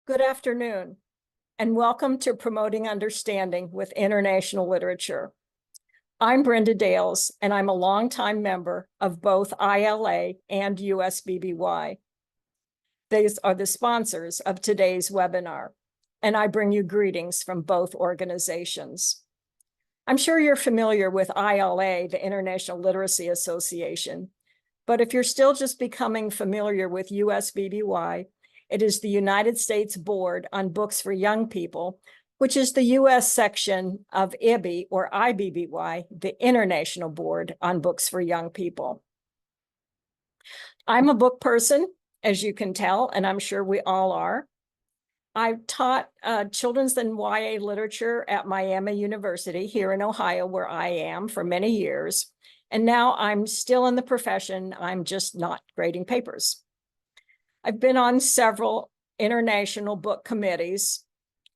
Good afternoon, and welcome to Promoting Understanding with International Literature. I'm Brenda Dales, and I'm a longtime member of both ILA and USBBY. These are the sponsors of today's webinar, and I bring you greetings from both organizations. I'm sure you're familiar with ILA, the International Literacy Association, but if you're still just becoming familiar with USBBY, it is the United States Board on Books for Young People, which is the U.S. section of IBBY or IBBY, the International Board on Books for Young People. I'm a book person, as you can tell, and I'm sure we all are. I've taught children's and YA literature at Miami University here in Ohio, where I am, for many years. And now I'm still in the profession. I'm just not grading papers. I've been on several international book committees,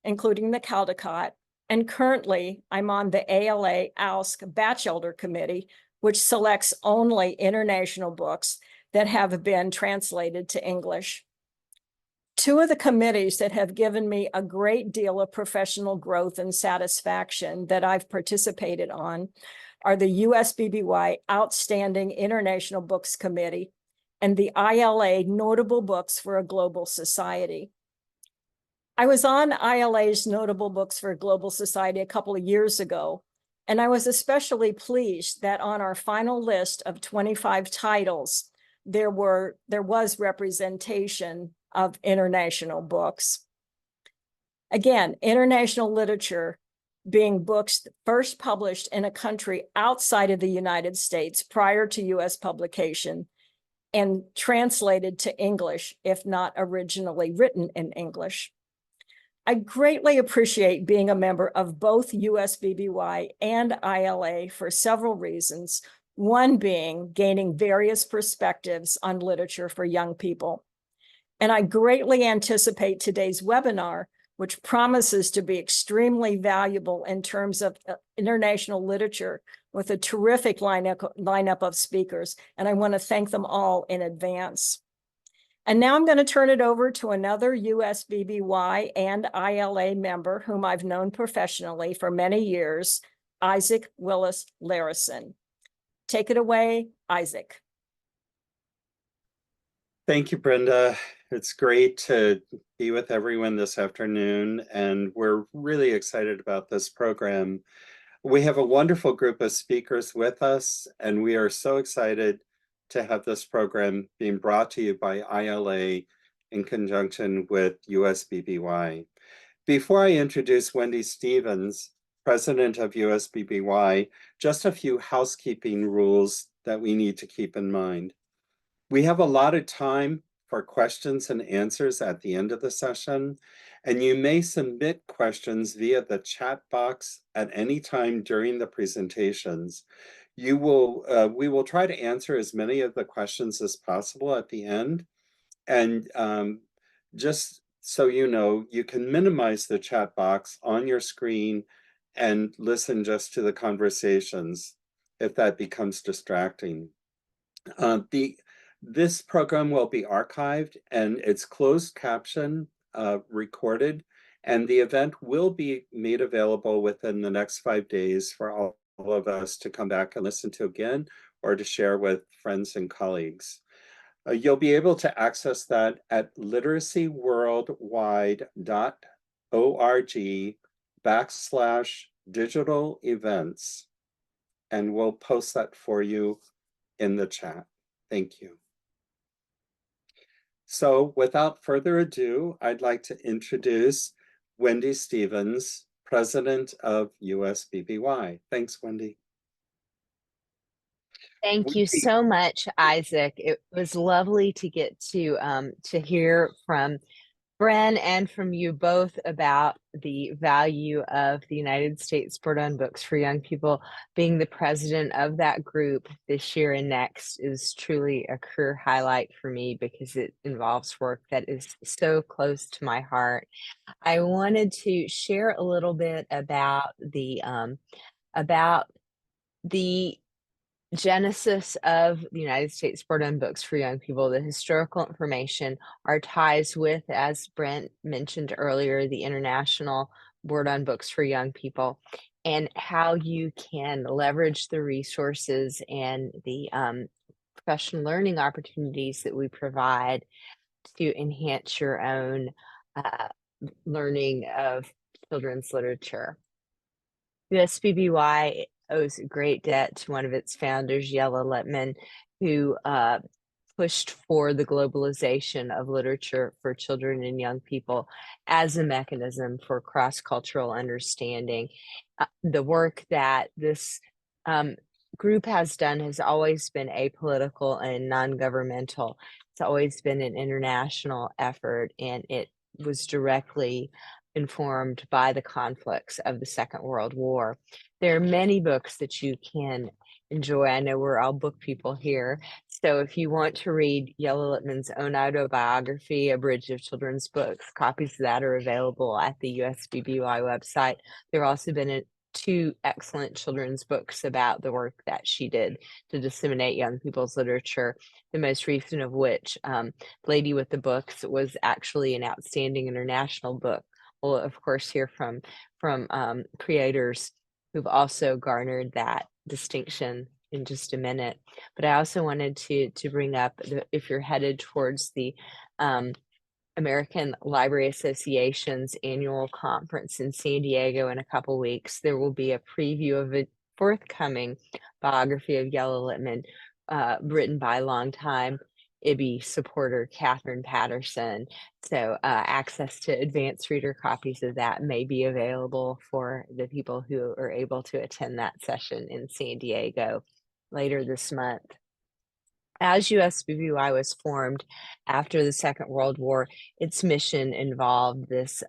including the Caldecott, and currently I'm on the ALA-AUSC Batchelder Committee, which selects only international books that have been translated to English. Two of the committees that have given me a great deal of professional growth and satisfaction that I've participated on are the USBBY Outstanding International Books Committee and the ILA Notable Books for a Global Society. I was on ILA's Notable Books for a Global Society a couple of years ago, and I was especially pleased that on our final list of 25 titles, there was representation of international books. Again, international literature being books first published in a country outside of the United States prior to US publication and translated to English, if not originally written in English. I greatly appreciate being a member of both USBBY and ILA for several reasons, one being gaining various perspectives on literature for young people. And I greatly anticipate today's webinar, which promises to be extremely valuable in terms of international literature with a terrific lineup of speakers. And I want to thank them all in advance. And now I'm going to turn it over to another USBBY and ILA member whom I've known professionally for many years, Isaac Willis Larison. Take it away, Isaac. Thank you, Brenda. It's great to be with everyone this afternoon, and we're really excited about this program. We have a wonderful group of speakers with us, and we are so excited to have this program being brought to you by ILA in conjunction with USBBY. Before I introduce Wendy Stevens, president of USBBY, just a few housekeeping rules that we need to keep in mind. We have a lot of time for questions and answers at the end of the session, and you may submit questions via the chat box at any time during the presentations. We will try to answer as many of the questions as possible at the end. And just so you know, you can minimize the chat box on your screen and listen just to the conversations if that becomes distracting. This program will be archived and it's closed caption recorded, and the event will be made available within the next 5 days for all of us to come back and listen to again or to share with friends and colleagues. You'll be able to access that at literacyworldwide.org/digital events, and we'll post that for you in the chat. Thank you. So without further ado, I'd like to introduce Wendy Stevens, president of USBBY. Thanks, Wendy. Thank you so much, Isaac. It was lovely to get to hear from Bren and from you both about the value of the United States Board on Books for Young People. Being the president of that group this year and next is truly a career highlight for me because it involves work that is so close to my heart. I wanted to share a little bit about the genesis of the United States Board on Books for Young People, the historical information, our ties with, as Brent mentioned earlier, the International Board on Books for Young People, and how you can leverage the resources and the professional learning opportunities that we provide to enhance your own learning of children's literature. USBBY owes a great debt to one of its founders, Yella Littman, who pushed for the globalization of literature for children and young people as a mechanism for cross-cultural understanding. The work that this group has done has always been apolitical and non-governmental. It's always been an international effort, and it was directly informed by the conflicts of the Second World War. There are many books that you can enjoy. I know we're all book people here. So if you want to read Yella Littman's own autobiography, A Bridge of Children's Books, copies of that are available at the USBBY website. There have also been two excellent children's books about the work that she did to disseminate young people's literature, the most recent of which, Lady with the Books, was actually an outstanding international book. We'll, of course, hear from creators who've also garnered that distinction in just a minute. But I also wanted to bring up, if you're headed towards the American Library Association's annual conference in San Diego in a couple weeks, there will be a preview of a forthcoming biography of Yella Littman, written by longtime IBY supporter Catherine Patterson. So access to advanced reader copies of that may be available for the people who are able to attend that session in San Diego later this month. As USBBY was formed after the Second World War, its mission involved this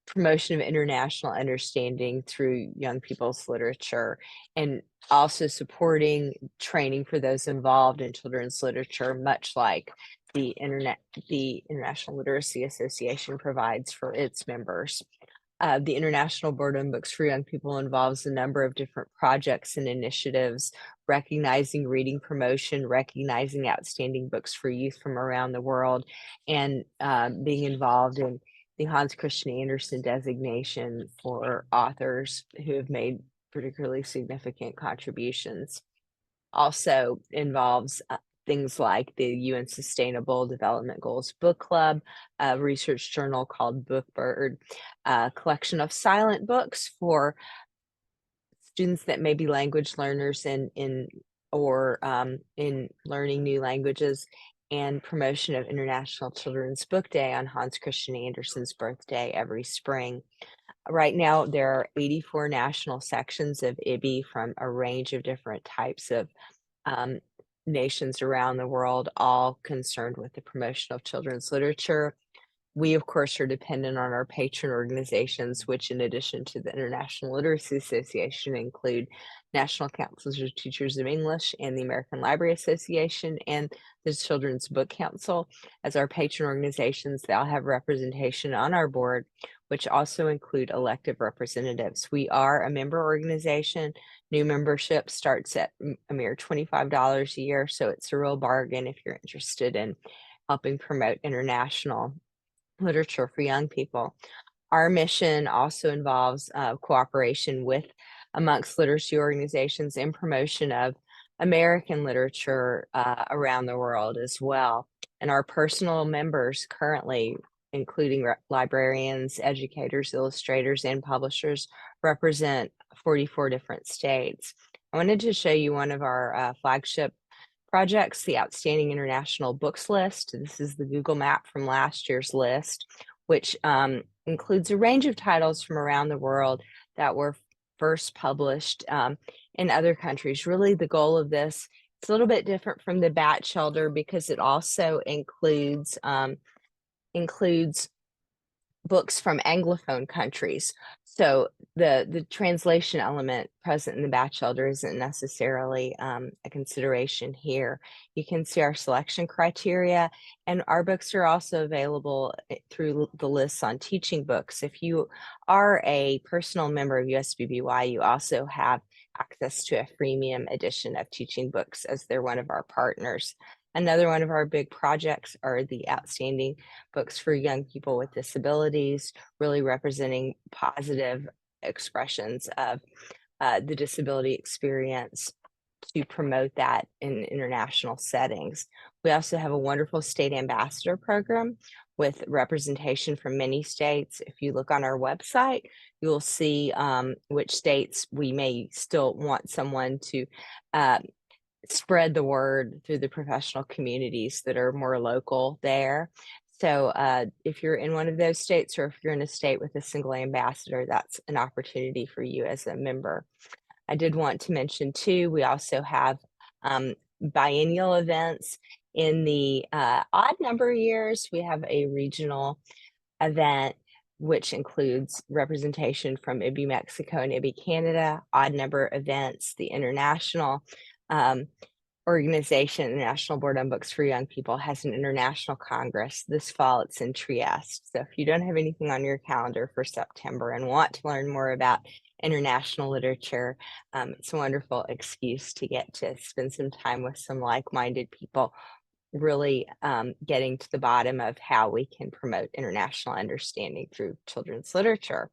promotion of international understanding through young people's literature, and also supporting training for those involved in children's literature, much like the International Literacy Association provides for its members. The International Board on Books for Young People involves a number of different projects and initiatives, recognizing reading promotion, recognizing outstanding books for youth from around the world, and being involved in the Hans Christian Andersen designation for authors who have made particularly significant contributions. Also involves things like the UN Sustainable Development Goals Book Club, a research journal called Bookbird, a collection of silent books for students that may be language learners in learning new languages, and promotion of International Children's Book Day on Hans Christian Andersen's birthday every spring. Right now, there are 84 national sections of IBY from a range of different types of nations around the world, all concerned with the promotion of children's literature. We, of course, are dependent on our patron organizations, which, in addition to the International Literacy Association, include National Councils of Teachers of English and the American Library Association and the Children's Book Council. As our patron organizations, they'll have representation on our board, which also include elective representatives. We are a member organization. New membership starts at a mere $25 a year, so it's a real bargain if you're interested in helping promote international literature for young people. Our mission also involves cooperation amongst literacy organizations and promotion of American literature around the world as well. And our personal members currently, including librarians, educators, illustrators, and publishers, represent 44 different states. I wanted to show you one of our flagship projects, the Outstanding International Books List. This is the Google map from last year's list, which includes a range of titles from around the world that were first published in other countries. Really, the goal of this, it's a little bit different from the Batchelder because it also includes books from Anglophone countries. So the translation element present in the Batchelder isn't necessarily a consideration here. You can see our selection criteria, and our books are also available through the lists on teaching books. If you are a personal member of USBBY, you also have access to a freemium edition of Teaching Books, as they're one of our partners. Another one of our big projects are the outstanding books for young people with disabilities, really representing positive expressions of the disability experience to promote that in international settings. We also have a wonderful state ambassador program with representation from many states. If you look on our website, you'll see which states we may still want someone to spread the word through the professional communities that are more local there. So if you're in one of those states, or if you're in a state with a single ambassador, that's an opportunity for you as a member. I did want to mention too, we also have biennial events. In the odd number years, we have a regional event, which includes representation from IBY Mexico and IBY Canada. Odd number events, the international organization, the National Board on Books for Young People, has an international congress. This fall, it's in Trieste. So if you don't have anything on your calendar for September and want to learn more about international literature, it's a wonderful excuse to get to spend some time with some like-minded people, really getting to the bottom of how we can promote international understanding through children's literature.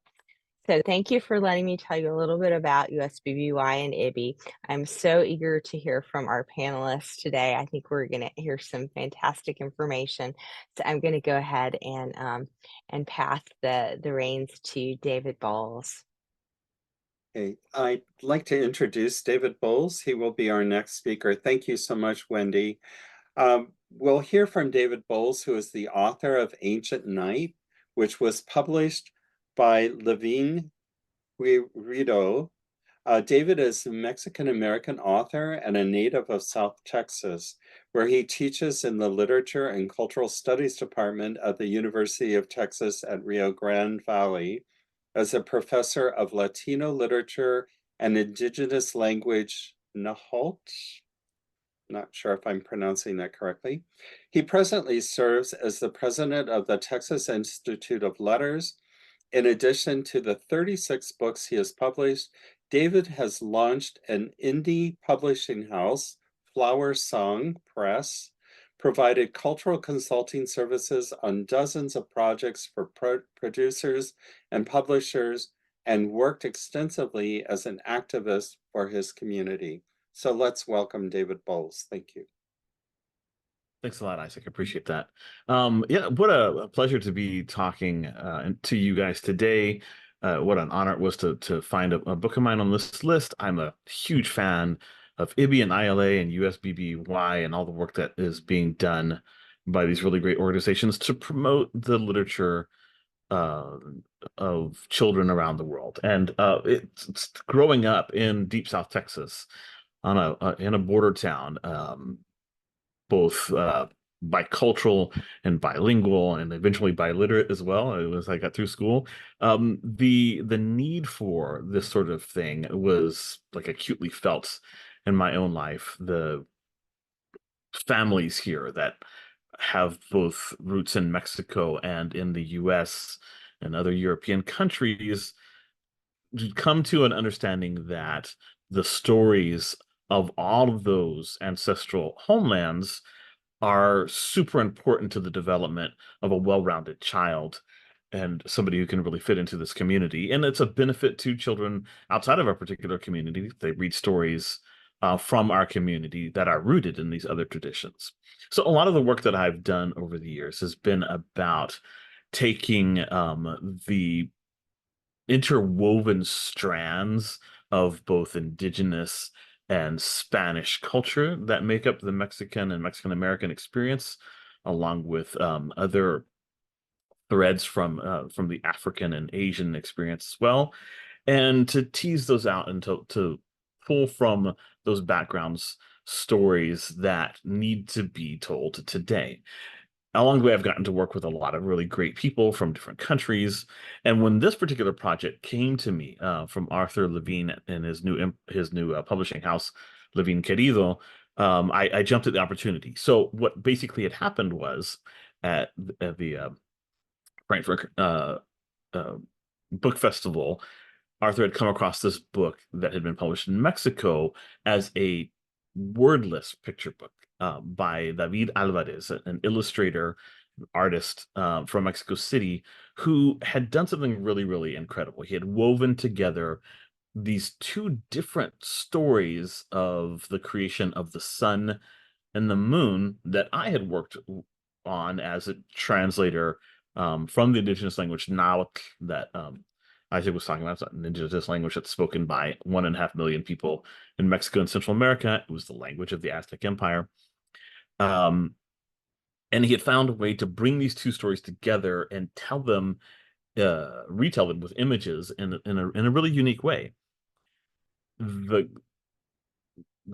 So thank you for letting me tell you a little bit about USBBY and IBY. I'm so eager to hear from our panelists today. I think we're going to hear some fantastic information. So I'm going to go ahead and pass the reins to David Bowles. Okay, I'd like to introduce David Bowles. He will be our next speaker. Thank you so much, Wendy. We'll hear from David Bowles, who is the author of Ancient Night, which was published by Levine Guido. David is a Mexican-American author and a native of South Texas, where he teaches in the Literature and Cultural Studies Department at the University of Texas at Rio Grande Valley as a professor of Latino literature and indigenous language Nahuatl. Not sure if I'm pronouncing that correctly. He presently serves as the president of the Texas Institute of Letters. In addition to the 36 books he has published, David has launched an indie publishing house, Flower Song Press, provided cultural consulting services on dozens of projects for producers and publishers, and worked extensively as an activist for his community. So let's welcome David Bowles. Thank you. Thanks a lot, Isaac. I appreciate that. Yeah, what a pleasure to be talking to you guys today. What an honor it was to find a book of mine on this list. I'm a huge fan of IBY and ILA and USBBY and all the work that is being done by these really great organizations to promote the literature of children around the world. And it's growing up in deep South Texas on in a border town, both bicultural and bilingual, and eventually biliterate as well as I got through school. The need for this sort of thing was like acutely felt in my own life. The families here that have both roots in Mexico and in the US and other European countries come to an understanding that the stories of all of those ancestral homelands are super important to the development of a well-rounded child and somebody who can really fit into this community. And it's a benefit to children outside of our particular community. They read stories from our community that are rooted in these other traditions. So a lot of the work that I've done over the years has been about taking the interwoven strands of both indigenous and Spanish culture that make up the Mexican and Mexican-American experience, along with other threads from the African and Asian experience as well, and to tease those out and to pull from those backgrounds stories that need to be told today. Along the way, I've gotten to work with a lot of really great people from different countries. And when this particular project came to me from Arthur Levine and his new publishing house, Levine Querido, I jumped at the opportunity. So what basically had happened was at the Frankfurt Book Festival, Arthur had come across this book that had been published in Mexico as a wordless picture book by David Alvarez, an illustrator, artist from Mexico City, who had done something really, really incredible. He had woven together these two different stories of the creation of the sun and the moon that I had worked on as a translator from the indigenous language Nahuatl that Isaac was talking about. It's an indigenous language that's spoken by 1.5 million people in Mexico and Central America. It was the language of the Aztec Empire. And he had found a way to bring these two stories together and tell them, retell them with images in a really unique way. The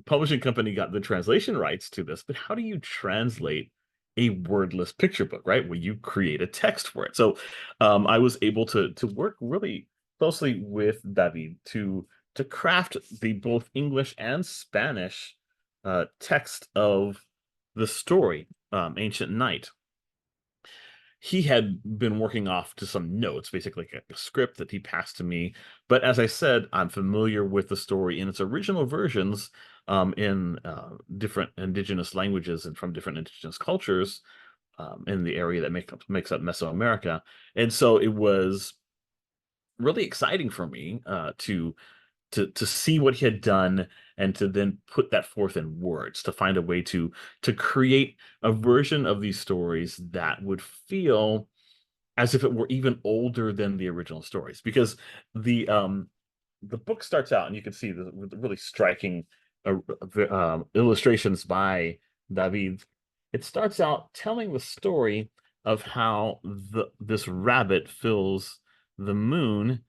publishing company got the translation rights to this, but how do you translate a wordless picture book, right? Where you create a text for it. So I was able to work really closely with David to craft the both English and Spanish text of the story, Ancient Night. He had been working off to some notes, basically like a script that he passed to me. But as I said, I'm familiar with the story in its original versions in different indigenous languages and from different indigenous cultures in the area that makes up Mesoamerica. And so it was really exciting for me to see what he had done and to then put that forth in words, to find a way to create a version of these stories that would feel as if it were even older than the original stories. Because the book starts out, and you can see the really striking illustrations by David. It starts out telling the story of how this rabbit fills the moon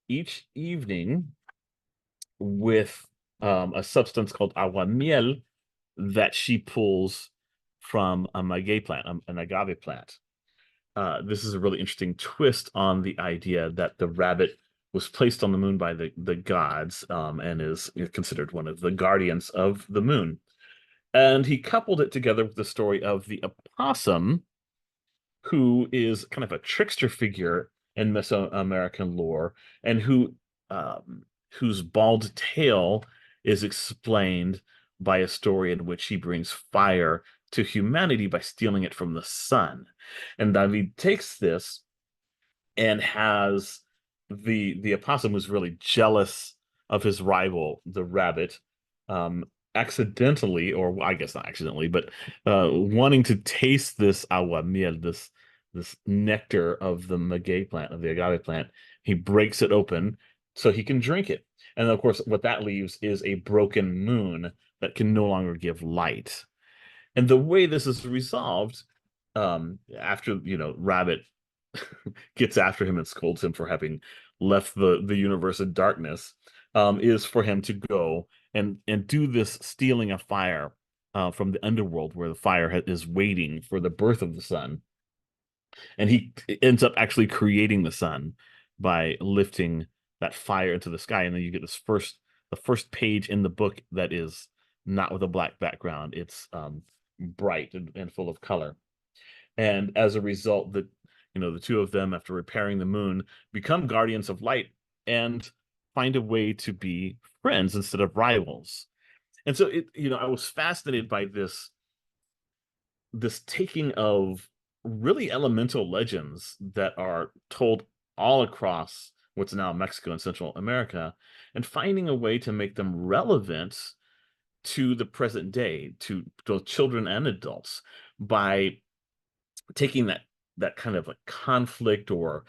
each evening with a substance called aguamiel that she pulls from a maguey plant, an agave plant. This is a really interesting twist on the idea that the rabbit was placed on the moon by the gods and is considered one of the guardians of the moon. And he coupled it together with the story of the opossum, who is kind of a trickster figure in Mesoamerican lore, and whose bald tail is explained by a story in which he brings fire to humanity by stealing it from the sun. And David takes this and has the opossum, who's really jealous of his rival, the rabbit, accidentally, or I guess not accidentally, but wanting to taste this aguamiel, this nectar of the maguey plant, of the agave plant. He breaks it open so he can drink it. And of course, what that leaves is a broken moon that can no longer give light. And the way this is resolved, after, Rabbit gets after him and scolds him for having left the universe in darkness, is for him to go and do this stealing of fire from the underworld, where the fire is waiting for the birth of the sun. And he ends up actually creating the sun by lifting that fire into the sky. And then you get the first page in the book that is not with a black background. It's bright and full of color. And as a result, the two of them, after repairing the moon, become guardians of light and find a way to be friends instead of rivals. And so I was fascinated by this taking of really elemental legends that are told all across what's now Mexico and Central America, and finding a way to make them relevant to the present day, to both children and adults, by taking that kind of a conflict or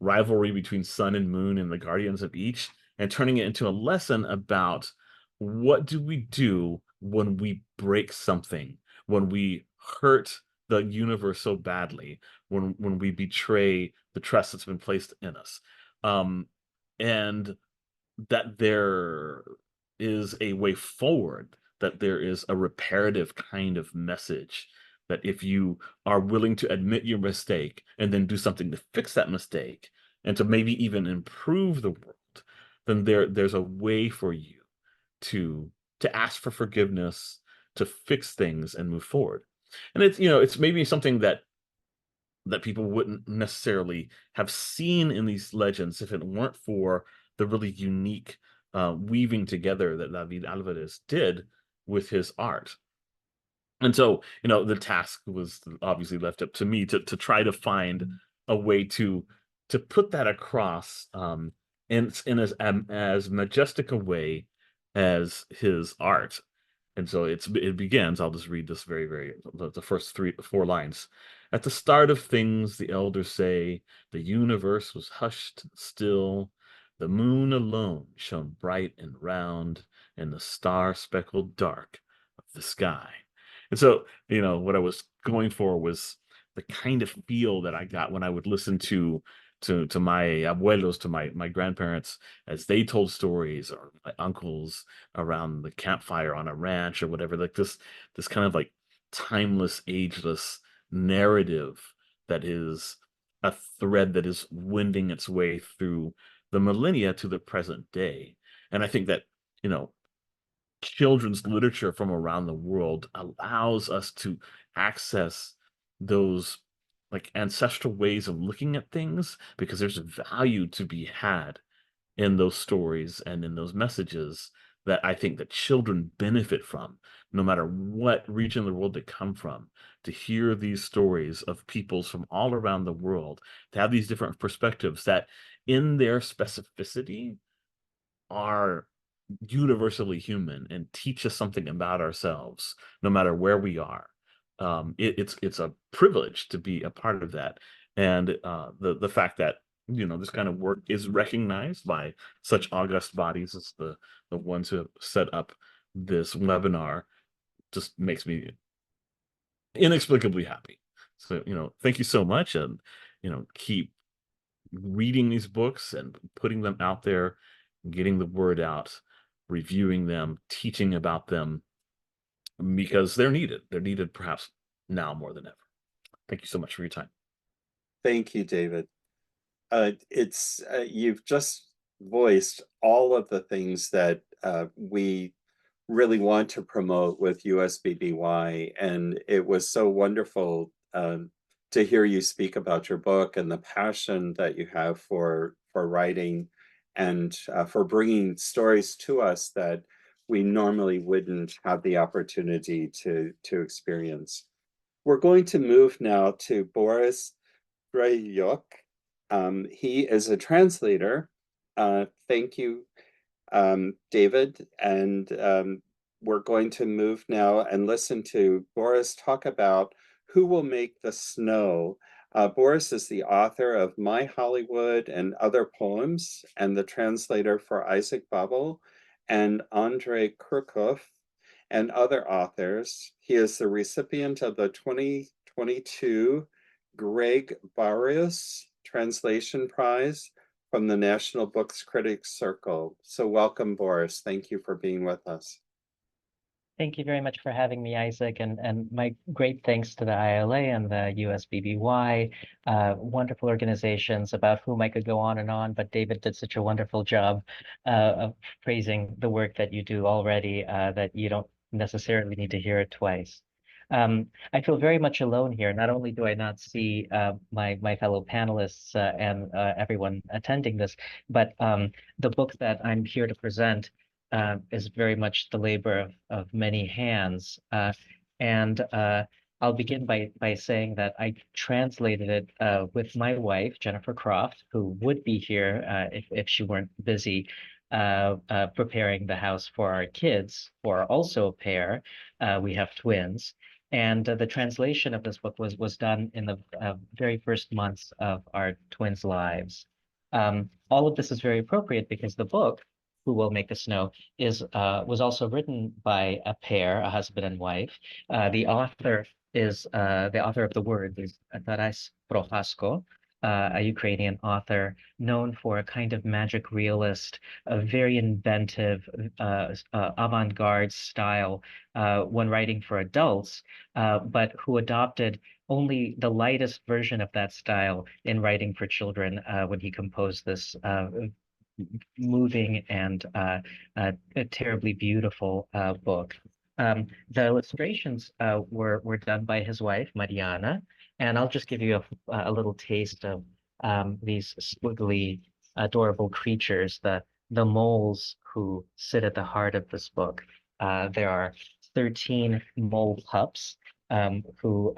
rivalry between sun and moon and the guardians of each, and turning it into a lesson about what do we do when we break something, when we hurt the universe so badly, when we betray the trust that's been placed in us, and that there is a way forward, that there is a reparative kind of message, that if you are willing to admit your mistake and then do something to fix that mistake and to maybe even improve the world, then there's a way for you to ask for forgiveness, to fix things and move forward. And it's maybe something that that people wouldn't necessarily have seen in these legends if it weren't for the really unique weaving together that David Alvarez did with his art. And so, the task was obviously left up to me to try to find a way to put that across in as majestic a way as his art. And so it begins. I'll just read this the first 4 lines. At the start of things, the elders say, the universe was hushed still. The moon alone shone bright and round in the star-speckled dark of the sky. And so, what I was going for was the kind of feel that I got when I would listen to my abuelos, to my grandparents, as they told stories, or my uncles around the campfire on a ranch or whatever, like this kind of like timeless, ageless narrative that is a thread that is winding its way through the millennia to the present day. And I think that, children's literature from around the world allows us to access those like ancestral ways of looking at things, because there's value to be had in those stories and in those messages that I think that children benefit from, no matter what region of the world they come from. To hear these stories of peoples from all around the world, to have these different perspectives that in their specificity are universally human and teach us something about ourselves, no matter where we are. It's a privilege to be a part of that. And the fact that, this kind of work is recognized by such august bodies as the ones who have set up this webinar just makes me inexplicably happy. So, thank you so much. And, keep reading these books and putting them out there, getting the word out, reviewing them, teaching about them, because they're needed. They're needed perhaps now more than ever. Thank you so much for your time. Thank you, David. You've just voiced all of the things that we really want to promote with USBBY, and it was so wonderful to hear you speak about your book and the passion that you have for writing and for bringing stories to us that we normally wouldn't have the opportunity to experience. We're going to move now to Boris Dralyuk. He is a translator. Thank you, David. And we're going to move now and listen to Boris talk about Who Will Make the Snow. Boris is the author of My Hollywood and Other Poems, and the translator for Isaac Babel and Andrei Kurkov and other authors. He is the recipient of the 2022 Greg Barrios Translation Prize from the National Books Critics Circle. So welcome, Boris. Thank you for being with us. Thank you very much for having me, Isaac, and my great thanks to the ILA and the USBBY, wonderful organizations about whom I could go on and on, but David did such a wonderful job of praising the work that you do already, that you don't necessarily need to hear it twice. I feel very much alone here. Not only do I not see my fellow panelists and everyone attending this, but the book that I'm here to present is very much the labor of many hands. And I'll begin by saying that I translated it with my wife, Jennifer Croft, who would be here if she weren't busy preparing the house for our kids, who are also a pair. We have twins. And the translation of this book was done in the very first months of our twins' lives. All of this is very appropriate because the book, Who Will Make the Snow, was also written by a pair, a husband and wife. The author of the word is Taras Prohasko, a Ukrainian author known for a kind of magic realist, a very inventive, avant-garde style when writing for adults, but who adopted only the lightest version of that style in writing for children when he composed this moving and terribly beautiful book. The illustrations were done by his wife, Mariana, And I'll just give you a little taste of these squiggly, adorable creatures, the moles who sit at the heart of this book. There are 13 mole pups who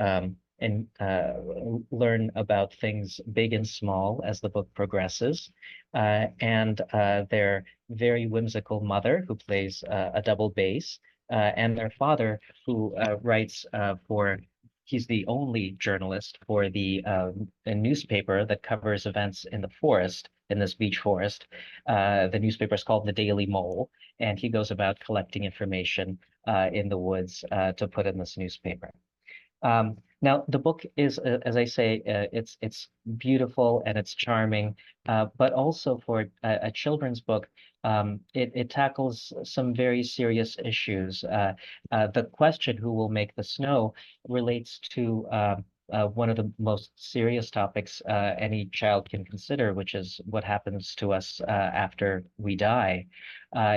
learn about things big and small as the book progresses. And their very whimsical mother, who plays a double bass, and their father, who writes he's the only journalist for a newspaper that covers events in the forest, in this beach forest. The newspaper is called The Daily Mole, and he goes about collecting information in the woods to put in this newspaper. Now, the book is, as I say, it's beautiful and it's charming, but also for a children's book, it tackles some very serious issues. The question, who will make the snow, relates to one of the most serious topics any child can consider, which is what happens to us after we die.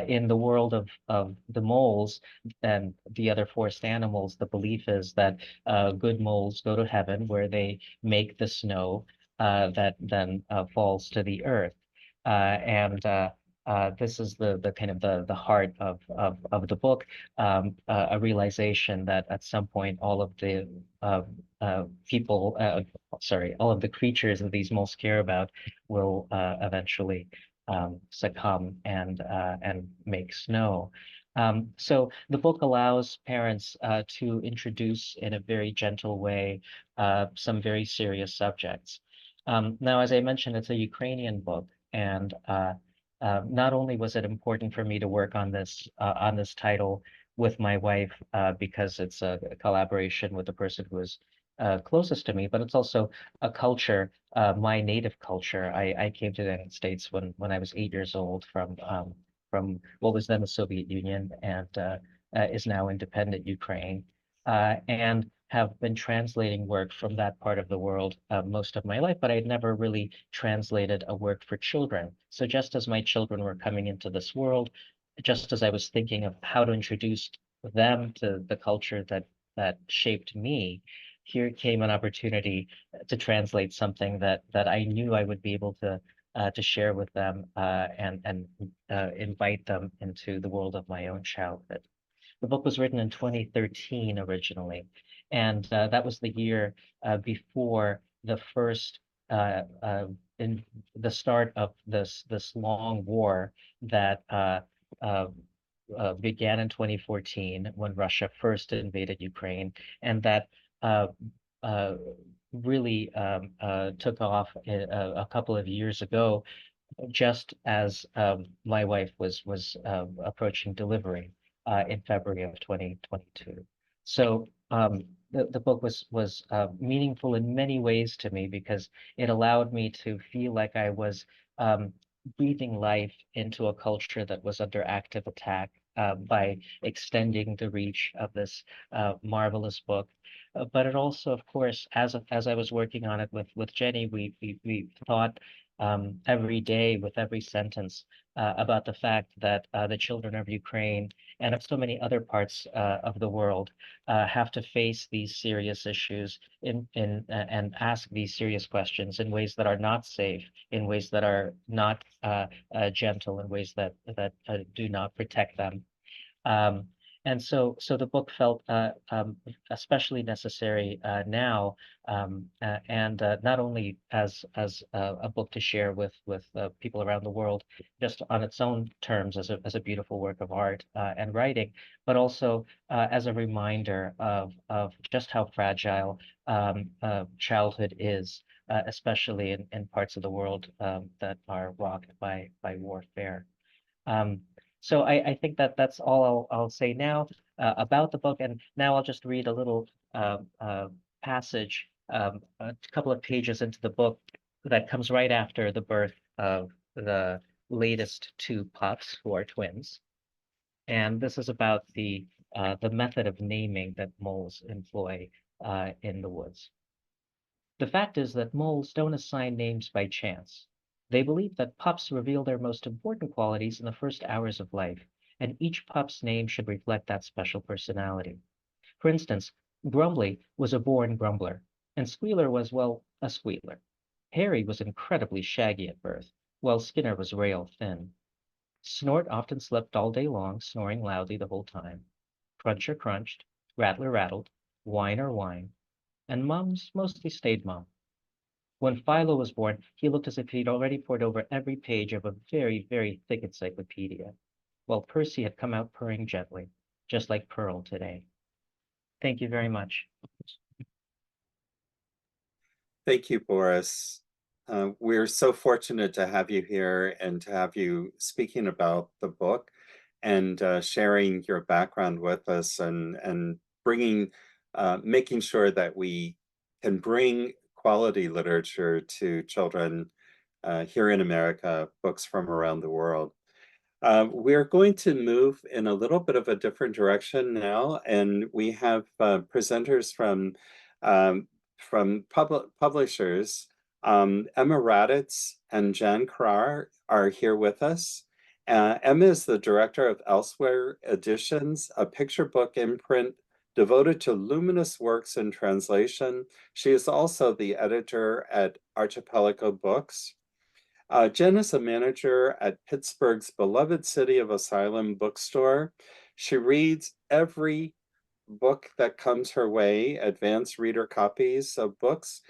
In the world of the moles and the other forest animals, the belief is that good moles go to heaven, where they make the snow that then falls to the earth. And this is the kind of the heart of the book, a realization that at some point all of the people, sorry, all of the creatures that these moles care about will eventually succumb and make snow. So the book allows parents to introduce in a very gentle way some very serious subjects. Now, as I mentioned, it's a Ukrainian book, and not only was it important for me to work on this title with my wife because it's a collaboration with the person who is closest to me, but it's also a culture, my native culture. I came to the United States when I was 8 years old from what was then the Soviet Union and is now independent Ukraine, and have been translating work from that part of the world most of my life, but I'd never really translated a work for children. So just as my children were coming into this world, just as I was thinking of how to introduce them to the culture that shaped me, here came an opportunity to translate something that I knew I would be able to share with them and invite them into the world of my own childhood. The book was written in 2013 originally, and that was the year before the first in the start of this long war that began in 2014 when Russia first invaded Ukraine, and that uh, uh, really took off a couple of years ago, just as my wife was approaching delivery in February of 2022. So the book was meaningful in many ways to me because it allowed me to feel like I was breathing life into a culture that was under active attack by extending the reach of this marvelous book. But it also, of course, as I was working on it with Jenny, we thought every day with every sentence about the fact that the children of Ukraine and of so many other parts of the world have to face these serious issues and ask these serious questions in ways that are not safe, in ways that are not gentle, in ways that do not protect them. Um, and so the book felt especially necessary now, and not only as a book to share with people around the world, just on its own terms as a beautiful work of art and writing, but also as a reminder of just how fragile childhood is, especially in parts of the world that are rocked by warfare. Um, so I think that's all I'll say now about the book. And now I'll just read a little passage, a couple of pages into the book that comes right after the birth of the latest two pups who are twins. And this is about the method of naming that moles employ in the woods. The fact is that moles don't assign names by chance. They believe that pups reveal their most important qualities in the first hours of life, and each pup's name should reflect that special personality. For instance, Grumbly was a born grumbler, And Squealer was, well, a squealer. Harry was incredibly shaggy at birth, while Skinner was rail thin. Snort often slept all day long, snoring loudly the whole time. Cruncher crunched, Rattler rattled, Whiner whined, and Mums mostly stayed mum. When Philo was born, he looked as if he'd already pored over every page of a very, very thick encyclopedia, while Percy had come out purring gently, just like Pearl today. Thank you very much. Thank you, Boris. We're so fortunate to have you here and to have you speaking about the book and sharing your background with us and bringing, making sure that we can bring quality literature to children here in America, books from around the world. We're going to move in a little bit of a different direction now, and we have presenters from publishers. Emma Raditz and Jan Krar are here with us. Emma is the director of Elsewhere Editions, a picture book imprint devoted to luminous works in translation. She is also the editor at Archipelago Books. Jen is a manager at Pittsburgh's beloved City of Asylum bookstore. She reads every book that comes her way, advanced reader copies of books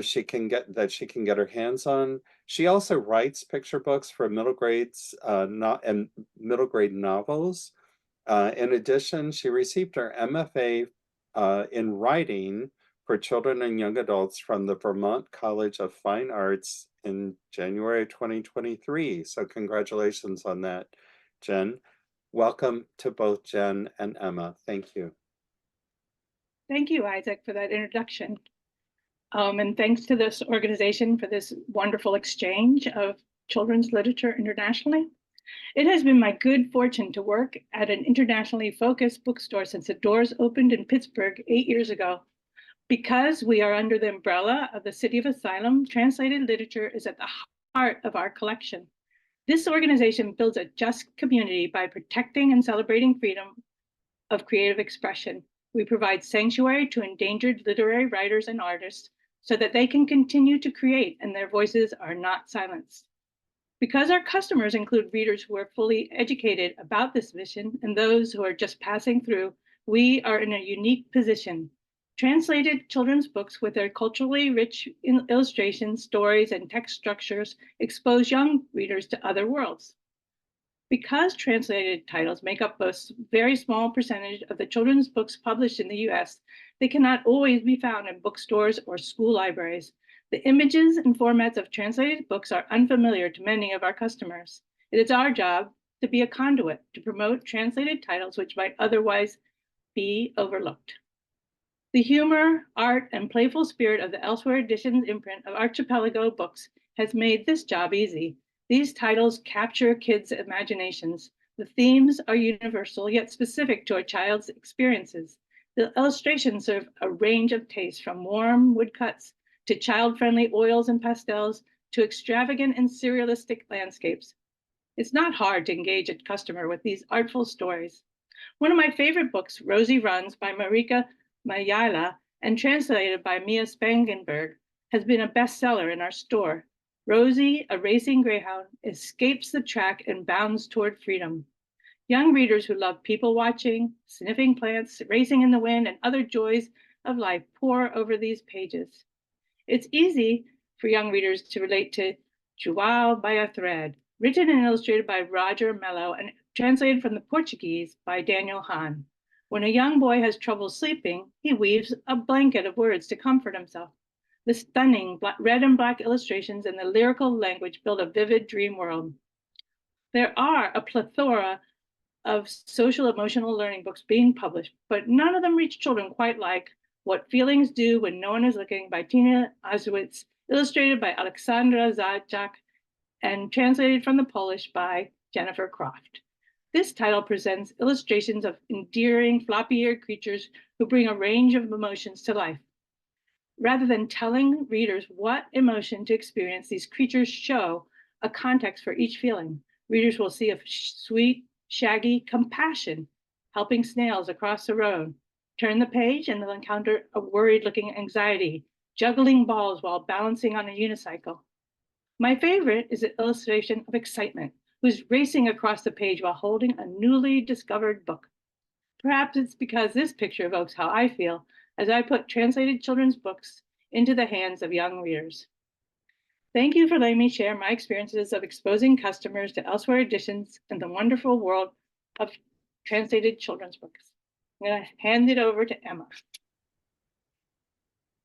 she can get her hands on. She also writes picture books for middle grades and middle grade novels. In addition, she received her MFA in writing for children and young adults from the Vermont College of Fine Arts in January 2023. So congratulations on that, Jen. Welcome to both Jen and Emma. Thank you. Thank you, Isaac, for that introduction. And thanks to this organization for this wonderful exchange of children's literature internationally. It has been my good fortune to work at an internationally focused bookstore since the doors opened in Pittsburgh 8 years ago. Because we are under the umbrella of the City of Asylum, translated literature is at the heart of our collection. This organization builds a just community by protecting and celebrating freedom of creative expression. We provide sanctuary to endangered literary writers and artists so that they can continue to create and their voices are not silenced. Because our customers include readers who are fully educated about this mission and those who are just passing through, we are in a unique position. Translated children's books with their culturally rich illustrations, stories, and text structures expose young readers to other worlds. Because translated titles make up a very small percentage of the children's books published in the US, they cannot always be found in bookstores or school libraries. The images and formats of translated books are unfamiliar to many of our customers. It is our job to be a conduit to promote translated titles which might otherwise be overlooked. The humor, art, and playful spirit of the Elsewhere Editions imprint of Archipelago Books has made this job easy. These titles capture kids' imaginations. The themes are universal, yet specific to a child's experiences. The illustrations serve a range of tastes, from warm woodcuts to child-friendly oils and pastels to extravagant and surrealistic landscapes. It's not hard to engage a customer with these artful stories. One of my favorite books, Rosie Runs by Marika Mayala and translated by Mia Spangenberg, has been a bestseller in our store. Rosie, a racing greyhound, escapes the track and bounds toward freedom. Young readers who love people watching, sniffing plants, racing in the wind, and other joys of life pour over these pages. It's easy for young readers to relate to João by a Thread, written and illustrated by Roger Mello and translated from the Portuguese by Daniel Hahn. When a young boy has trouble sleeping, he weaves a blanket of words to comfort himself. The stunning red and black illustrations and the lyrical language build a vivid dream world. There are a plethora of social emotional learning books being published, but none of them reach children quite like What Feelings Do When No One Is Looking by Tina Azowitz, illustrated by Alexandra Zajac, and translated from the Polish by Jennifer Croft. This title presents illustrations of endearing floppy-eared creatures who bring a range of emotions to life. Rather than telling readers what emotion to experience, these creatures show a context for each feeling. Readers will see a sweet, shaggy compassion helping snails across the road. Turn the page and they'll encounter a worried-looking anxiety, juggling balls while balancing on a unicycle. My favorite is an illustration of excitement, who's racing across the page while holding a newly discovered book. Perhaps it's because this picture evokes how I feel as I put translated children's books into the hands of young readers. Thank you for letting me share my experiences of exposing customers to elsewhere editions in the wonderful world of translated children's books. I'm going to hand it over to Emma.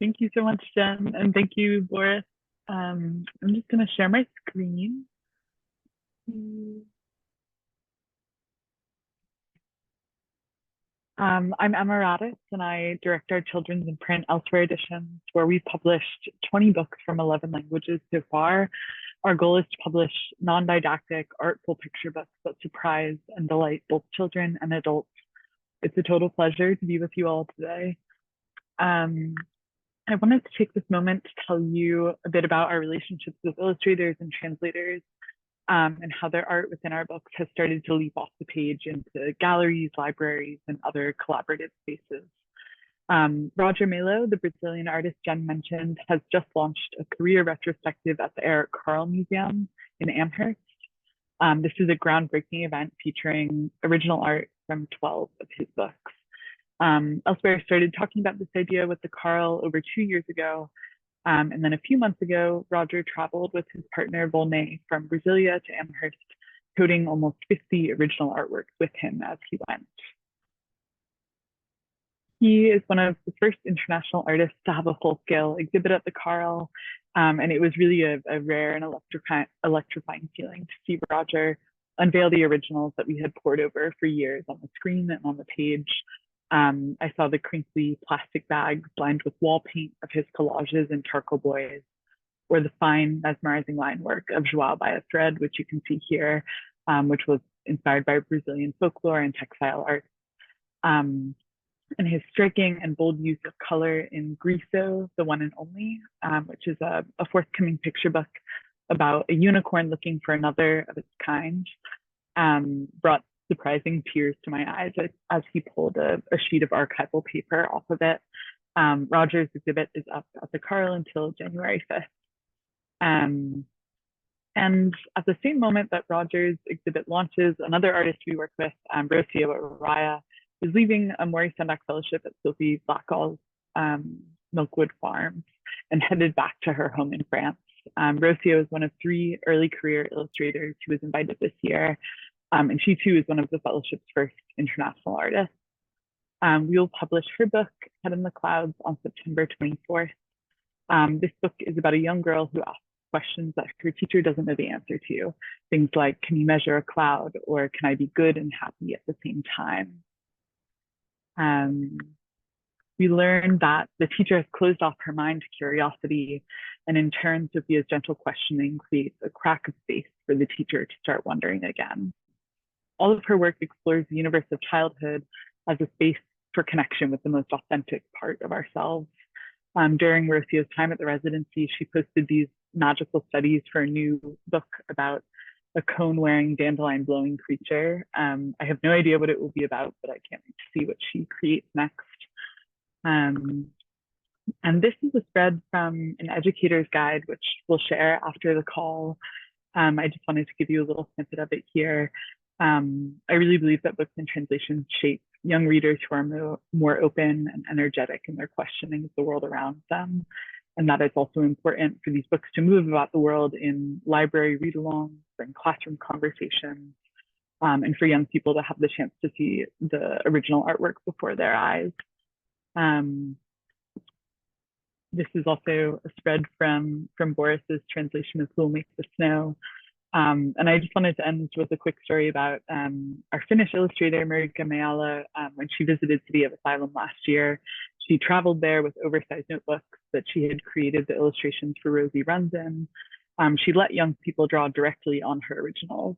Thank you so much, Jen, and thank you, Boris. I'm just going to share my screen. I'm Emma Radis, and I direct our children's and print elsewhere editions, where we've published 20 books from 11 languages so far. Our goal is to publish non-didactic, artful picture books that surprise and delight both children and adults. It's a total pleasure to be with you all today. I wanted to take this moment to tell you a bit about our relationships with illustrators and translators, and how their art within our books has started to leap off the page into galleries, libraries, and other collaborative spaces. Roger Melo, the Brazilian artist Jen mentioned, has just launched a career retrospective at the Eric Carle Museum in Amherst. This is a groundbreaking event featuring original art from 12 of his books. Elsewhere started talking about this idea with the Carle over 2 years ago. And then a few months ago, Roger traveled with his partner Volney from Brasilia to Amherst, toting almost 50 original artworks with him as he went. He is one of the first international artists to have a full-scale exhibit at the Carle, and it was really a rare and electrifying feeling to see Roger unveil the originals that we had pored over for years on the screen and on the page. I saw the crinkly plastic bags lined with wall paint of his collages and charcoal boys, or the fine, mesmerizing line work of João by a Thread, which you can see here, which was inspired by Brazilian folklore and textile art. And his striking and bold use of color in Griso, the One and Only, which is a forthcoming picture book about a unicorn looking for another of its kind, brought surprising tears to my eyes as he pulled a sheet of archival paper off of it. Roger's exhibit is up at the Carle until January 5th. And at the same moment that Roger's exhibit launches, another artist we work with, Rocio Araya, is leaving a Maurice Sendak Fellowship at Sophie Blackall's Milkwood Farms and headed back to her home in France. Rocio is one of 3 early career illustrators who was invited this year. And she too is one of the fellowship's first international artists. We will publish her book, Head in the Clouds, on September 24th. This book is about a young girl who asks questions that her teacher doesn't know the answer to. Things like, can you measure a cloud? Or can I be good and happy at the same time? We learned that the teacher has closed off her mind to curiosity, and in turn, Sophia's gentle questioning creates a crack of space for the teacher to start wondering again. All of her work explores the universe of childhood as a space for connection with the most authentic part of ourselves. During Rocio's time at the residency, she posted these magical studies for a new book about a cone-wearing, dandelion-blowing creature. I have no idea what it will be about, but I can't wait to see what she creates next. And this is a spread from an educator's guide, which we'll share after the call. I just wanted to give you a little snippet of it here. I really believe that books and translations shape young readers who are more open and energetic in their questioning of the world around them. And that it's also important for these books to move about the world in library read-alongs, or in classroom conversations, and for young people to have the chance to see the original artwork before their eyes. This is also a spread from Boris's translation of Who Will Make the Snow. And I just wanted to end with a quick story about our Finnish illustrator, Marika Mayala. When she visited City of Asylum last year, she traveled there with oversized notebooks that she had created the illustrations for Rosie runs in. She let young people draw directly on her originals.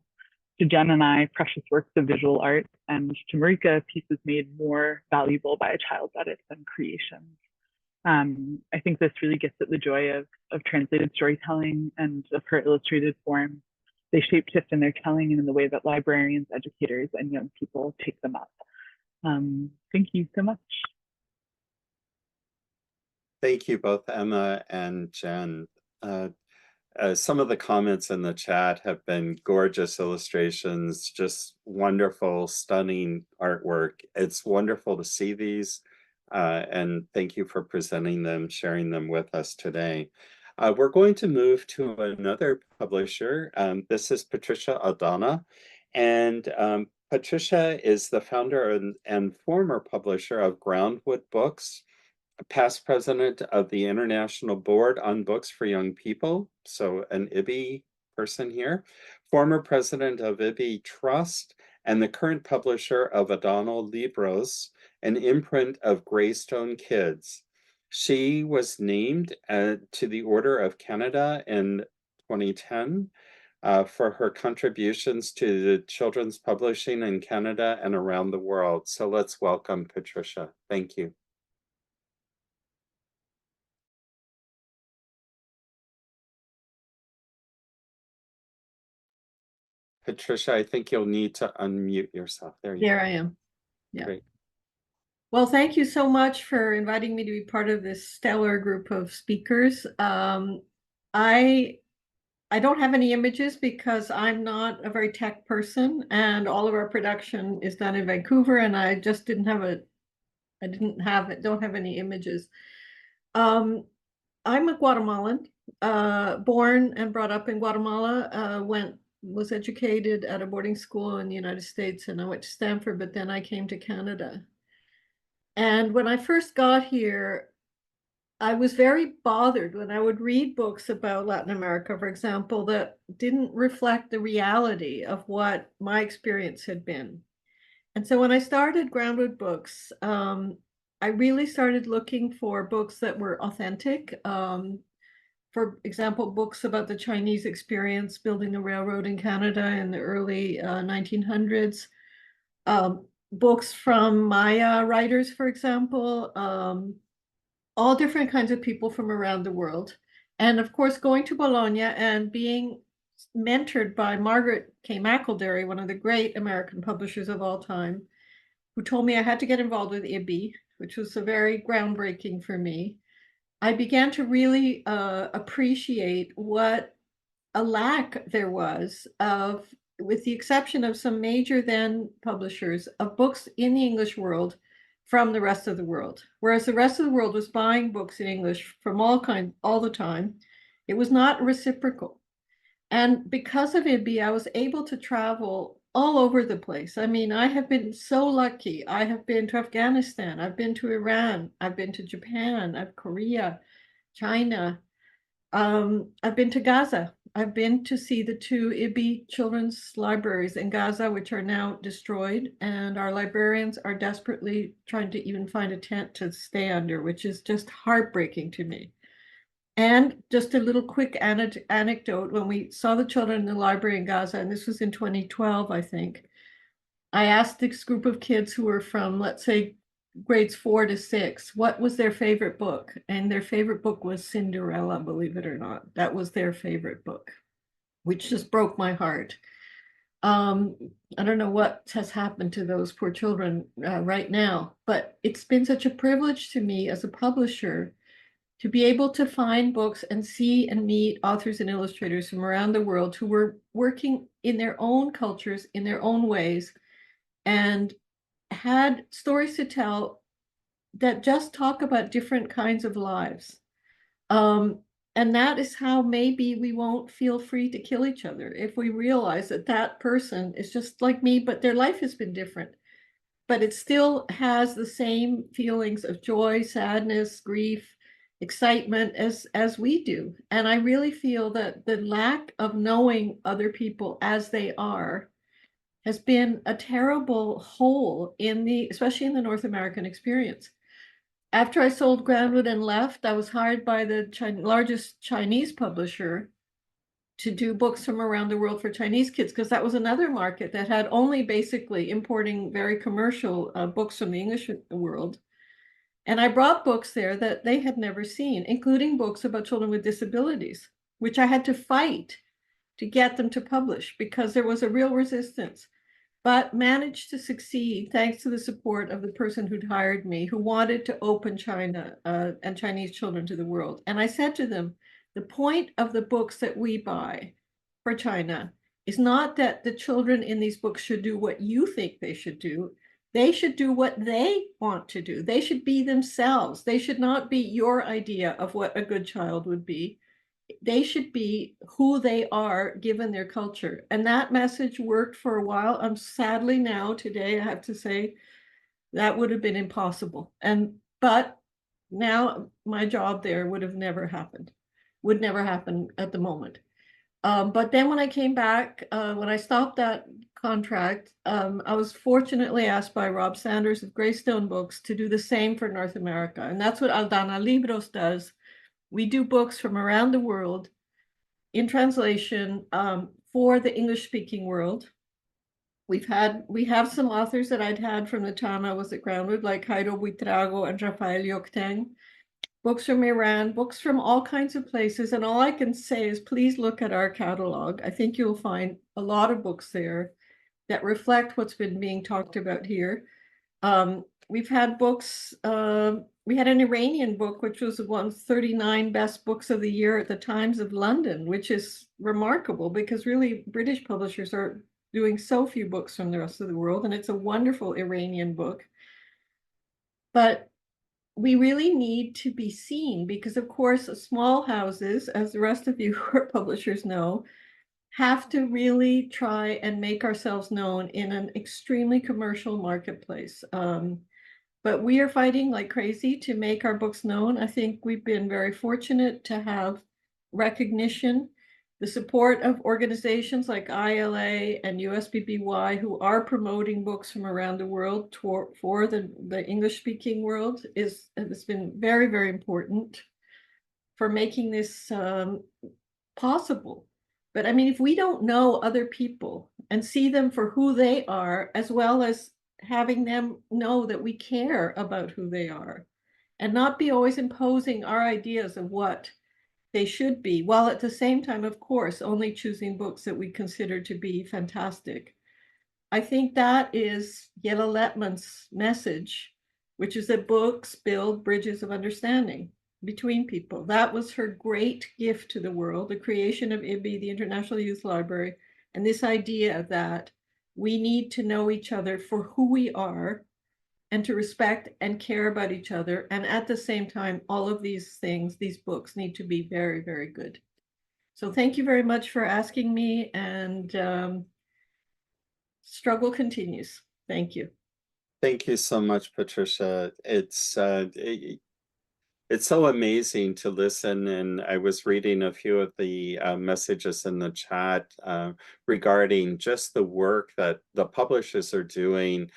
To Jen and I, precious works of visual art, and to Marika, pieces made more valuable by a child's edit than creation. I think this really gets at the joy of translated storytelling and of her illustrated form. They shape shift in their telling and in the way that librarians, educators, and young people take them up. Thank you so much. thank you both, Emma and Jen. Some of the comments in the chat have been gorgeous illustrations, just wonderful, stunning artwork. It's wonderful to see these, and thank you for presenting them, sharing them with us today. We're going to move to another publisher. This is Patricia Aldana, and Patricia is the founder and former publisher of Groundwood Books, past president of the International Board on Books for Young People, so an IBY person here, former president of IBY Trust, and the current publisher of Adano Libros, an imprint of Greystone Kids. She was named to the Order of Canada in 2010 for her contributions to the children's publishing in Canada and around the world. So let's welcome Patricia. Thank you. Patricia, I think you'll need to unmute yourself. There I am. Yeah. Great. Well, thank you so much for inviting me to be part of this stellar group of speakers. I don't have any images because I'm not a very tech person, and all of our production is done in Vancouver, and I just don't have any images. I'm a Guatemalan, born and brought up in Guatemala, was educated at a boarding school in the United States, and I went to Stanford, but then I came to Canada. And when I first got here, I was very bothered when I would read books about Latin America, for example, that didn't reflect the reality of what my experience had been. And so when I started Groundwood Books, I really started looking for books that were authentic. For example, books about the Chinese experience building the railroad in Canada in the early 1900s. Books from Maya writers, for example, all different kinds of people from around the world. And of course, going to Bologna and being mentored by Margaret K. McElderry, one of the great American publishers of all time, who told me I had to get involved with IBY, which was very groundbreaking for me. I began to really appreciate what a lack there was of, with the exception of some major then publishers, of books in the English world from the rest of the world. Whereas the rest of the world was buying books in English from all the time, it was not reciprocal. And because of IBY, I was able to travel all over the place. I mean, I have been so lucky. I have been to Afghanistan, I've been to Iran, I've been to Japan, I've Korea, China. I've been to Gaza. I've been to see the two IBY children's libraries in Gaza, which are now destroyed. And our librarians are desperately trying to even find a tent to stay under, which is just heartbreaking to me. And just a little quick anecdote, when we saw the children in the library in Gaza, and this was in 2012, I think, I asked this group of kids who were from, let's say, grades 4 to 6, what was their favorite book? And their favorite book was Cinderella, believe it or not. That was their favorite book, which just broke my heart. I don't know what has happened to those poor children right now, but it's been such a privilege to me as a publisher to be able to find books and see and meet authors and illustrators from around the world who were working in their own cultures, in their own ways, and had stories to tell that just talk about different kinds of lives. And that is how maybe we won't feel free to kill each other, if we realize that that person is just like me, but their life has been different. But it still has the same feelings of joy, sadness, grief, excitement as we do. And I really feel that the lack of knowing other people as they are has been a terrible hole especially in the North American experience. After I sold Groundwood and left, I was hired by the largest Chinese publisher to do books from around the world for Chinese kids, because that was another market that had only basically importing very commercial books from the English world. And I brought books there that they had never seen, including books about children with disabilities, which I had to fight to get them to publish because there was a real resistance. but managed to succeed thanks to the support of the person who'd hired me, who wanted to open China and Chinese children to the world. And I said to them, the point of the books that we buy for China is not that the children in these books should do what you think they should do. They should do what they want to do. They should be themselves. They should not be your idea of what a good child would be. They should be who they are given their culture. And that message worked for a while. Sadly now, today, I have to say, that would have been impossible. But now my job there would have never happened, would never happen at the moment. But then when I came back, when I stopped that contract, I was fortunately asked by Rob Sanders of Greystone Books to do the same for North America. And that's what Aldana Libros does. We do books from around the world in translation for the English-speaking world. We have some authors that I'd had from the time I was at Groundwood, like Cairo Buitrago and Rafael Yokhteng. Books from Iran, books from all kinds of places. And all I can say is please look at our catalog. I think you'll find a lot of books there that reflect what's been being talked about here. We've had books, we had an Iranian book, which was one of 39 best books of the year at the Times of London, which is remarkable because really British publishers are doing so few books from the rest of the world. And it's a wonderful Iranian book. But we really need to be seen because, of course, small houses, as the rest of you who are publishers know, have to really try and make ourselves known in an extremely commercial marketplace. But we are fighting like crazy to make our books known. I think we've been very fortunate to have recognition, the support of organizations like ILA and USBBY, who are promoting books from around the world for the English-speaking world, has been very, very important for making this possible. But I mean, if we don't know other people and see them for who they are, as well as having them know that we care about who they are, and not be always imposing our ideas of what they should be, while at the same time, of course, only choosing books that we consider to be fantastic. I think that is Jelle Letman's message, which is that books build bridges of understanding between people. That was her great gift to the world, the creation of IBY, the International Youth Library, and this idea that we need to know each other for who we are and to respect and care about each other. And at the same time, all of these things, these books need to be very, very good. So thank you very much for asking me, and struggle continues. Thank you. Thank you so much, Patricia. It's so amazing to listen, and I was reading a few of the messages in the chat regarding just the work that the publishers are doing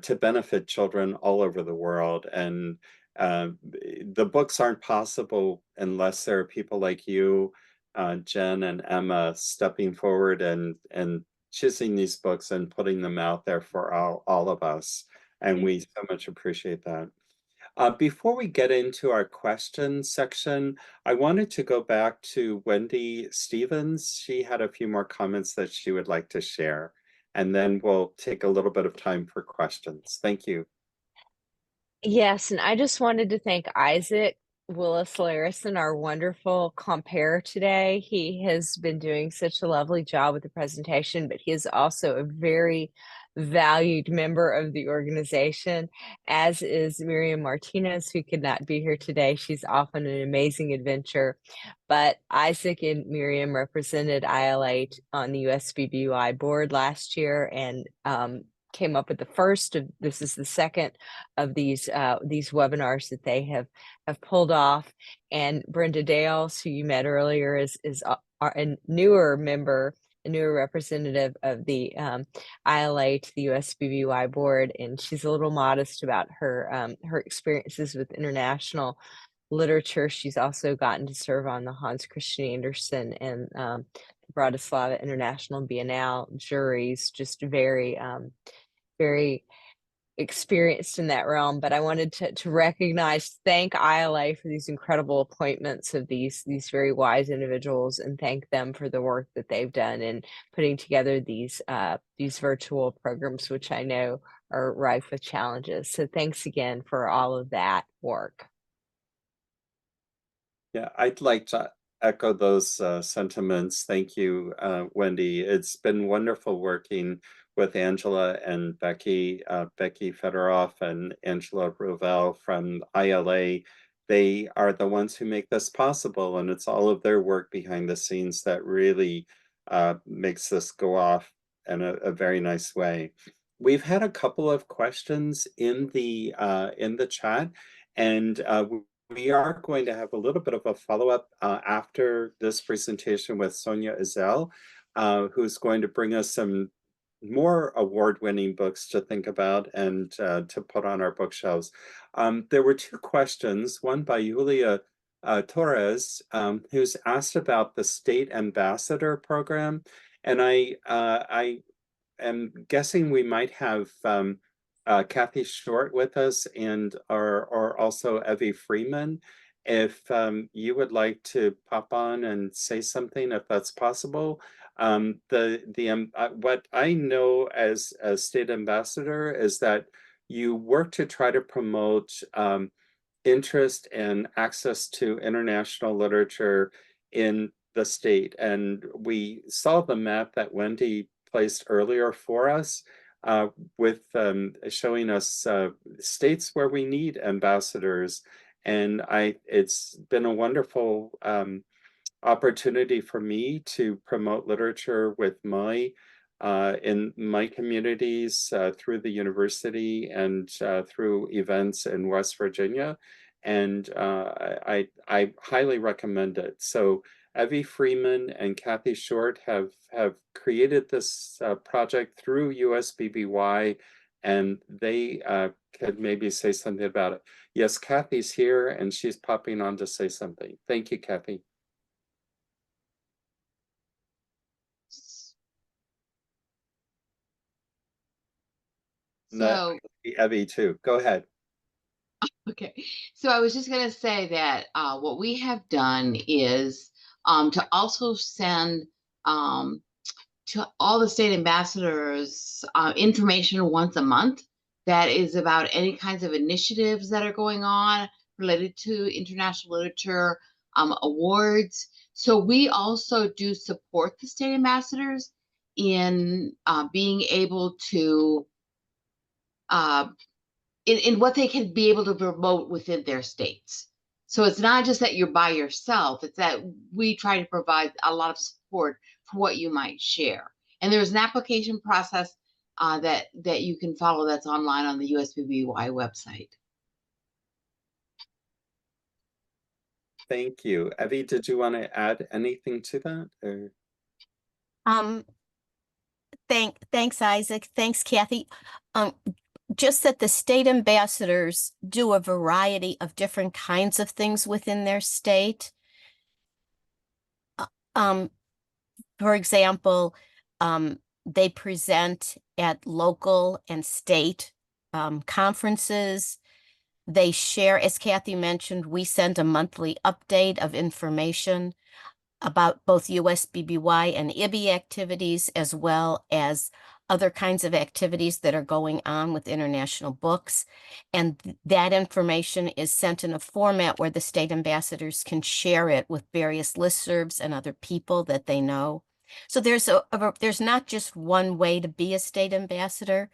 to benefit children all over the world. And the books aren't possible unless there are people like you, Jen and Emma, stepping forward and choosing these books and putting them out there for all of us. And we so much appreciate that. Before we get into our question section, I wanted to go back to Wendy Stevens. She had a few more comments that she would like to share, and then we'll take a little bit of time for questions. Thank you. Yes, and I just wanted to thank Isaac Willis-Larison, our wonderful compere today. He has been doing such a lovely job with the presentation, but he is also a very valued member of the organization, as is Miriam Martinez, who could not be here today. She's off on an amazing adventure. But Isaac and Miriam represented ILA on the USBBY board last year, and came up with the first of, this is the second of these webinars that they have pulled off. And Brenda Dales, who you met earlier, is a newer member, a newer representative of the ILA to the USBBY board, and she's a little modest about her her experiences with international literature. She's also gotten to serve on the Hans Christian Andersen and Bratislava International Biennale juries. Just very experienced in that realm, but I wanted to recognize, thank ILA for these incredible appointments of these very wise individuals, and thank them for the work that they've done in putting together these virtual programs, which I know are rife with challenges. So thanks again for all of that work. Yeah, I'd like to echo those sentiments. Thank you, Wendy. It's been wonderful working with Angela and Becky Fedorov and Angela Rovell from ILA. They are the ones who make this possible, and it's all of their work behind the scenes that really makes this go off in a very nice way. We've had a couple of questions in the chat, and we are going to have a little bit of a follow-up after this presentation with Sonia Ezel, who's going to bring us some more award-winning books to think about and to put on our bookshelves. There were two questions, one by Julia Torres, who's asked about the State Ambassador Program. And I am guessing we might have Kathy Short with us, and or also Evie Freeman. If you would like to pop on and say something, if that's possible. What I know as a state ambassador is that you work to try to promote interest and access to international literature in the state. And we saw the map that Wendy placed earlier for us, with showing us states where we need ambassadors. And it's been a wonderful opportunity for me to promote literature with in my communities through the university and through events in West Virginia. And I highly recommend it. So Evie Freeman and Kathy Short have created this project through USBBY, and they could maybe say something about it. Yes, Kathy's here, and she's popping on to say something. Thank you, Kathy. So, Evie too. Go ahead. okay. So I was just going to say that what we have done is to also send to all the state ambassadors information once a month that is about any kinds of initiatives that are going on related to international literature, awards. So we also do support the state ambassadors in being able to in what they can be able to promote within their states. So it's not just that you're by yourself, it's that we try to provide a lot of support for what you might share. And there's an application process that you can follow that's online on the USBBY website. Thank you. Evie, did you want to add anything to that? Or? Thanks, Isaac. Thanks, Kathy. Just that the state ambassadors do a variety of different kinds of things within their state. For example, they present at local and state conferences. They share, as Kathy mentioned, we send a monthly update of information about both USBBY and IBY activities, as well as other kinds of activities that are going on with international books. And that information is sent in a format where the state ambassadors can share it with various listservs and other people that they know. So there's not just one way to be a state ambassador.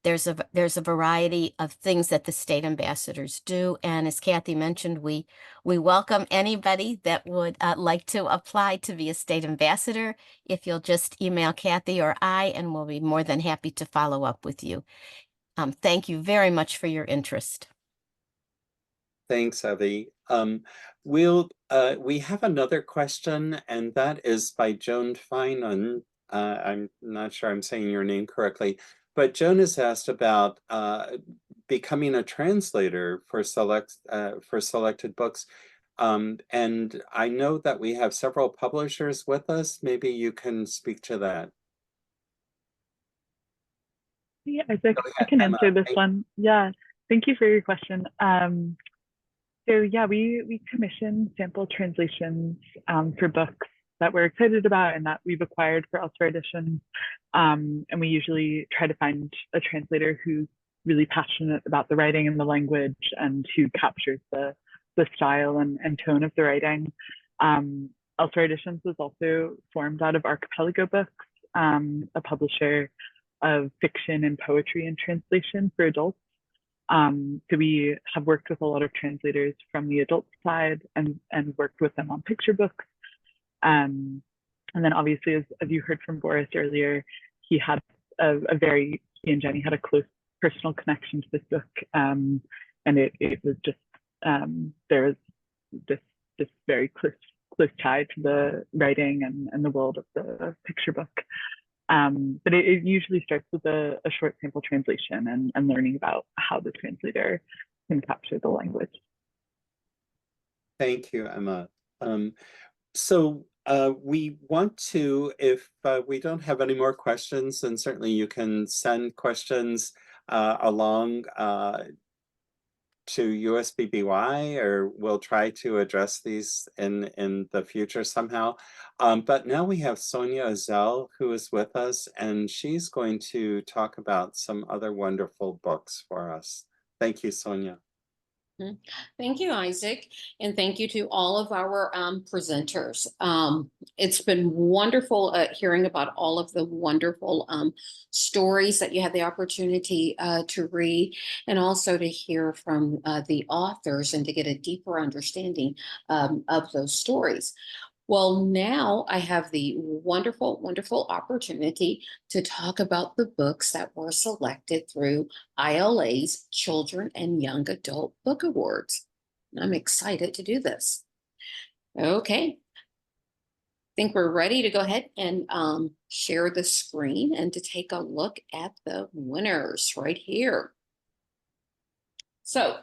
There's a variety of things that the state ambassadors do. And as Kathy mentioned, we welcome anybody that would like to apply to be a state ambassador. If you'll just email Kathy or I, and we'll be more than happy to follow up with you. Thank you very much for your interest. Thanks, Evie. We have another question, and that is by Joan Finan. I'm not sure I'm saying your name correctly, but Joan has asked about becoming a translator for selected books. And I know that we have several publishers with us. Maybe you can speak to that. Yeah, Isaac, Go I ahead, can Emma. answer this one. Yeah, thank you for your question. So yeah, we commission sample translations for books that we're excited about and that we've acquired for elsewhere editions. And we usually try to find a translator who's really passionate about the writing and the language and who captures the style and tone of the writing. Elsewhere Editions was also formed out of Archipelago Books, a publisher of fiction and poetry and translation for adults. So we have worked with a lot of translators from the adult side and worked with them on picture books. And then obviously, as you heard from Boris earlier, he had he and Jenny had a close personal connection to this book. And it was just, there was this very close tie to the writing and the world of the picture book. But it usually starts with a short sample translation and learning about how the translator can capture the language. Thank you, Emma. So we want to, if we don't have any more questions, then certainly you can send questions along to USBBY, or we'll try to address these in the future somehow. But now we have Sonia Azel, who is with us, and she's going to talk about some other wonderful books for us. Thank you, Sonia. Thank you, Isaac, and thank you to all of our presenters. It's been wonderful hearing about all of the wonderful stories that you had the opportunity to read, and also to hear from the authors and to get a deeper understanding of those stories. Well, now I have the wonderful, wonderful opportunity to talk about the books that were selected through ILA's Children and Young Adult Book Awards. I'm excited to do this. Okay. I think we're ready to go ahead and share the screen and to take a look at the winners right here. So,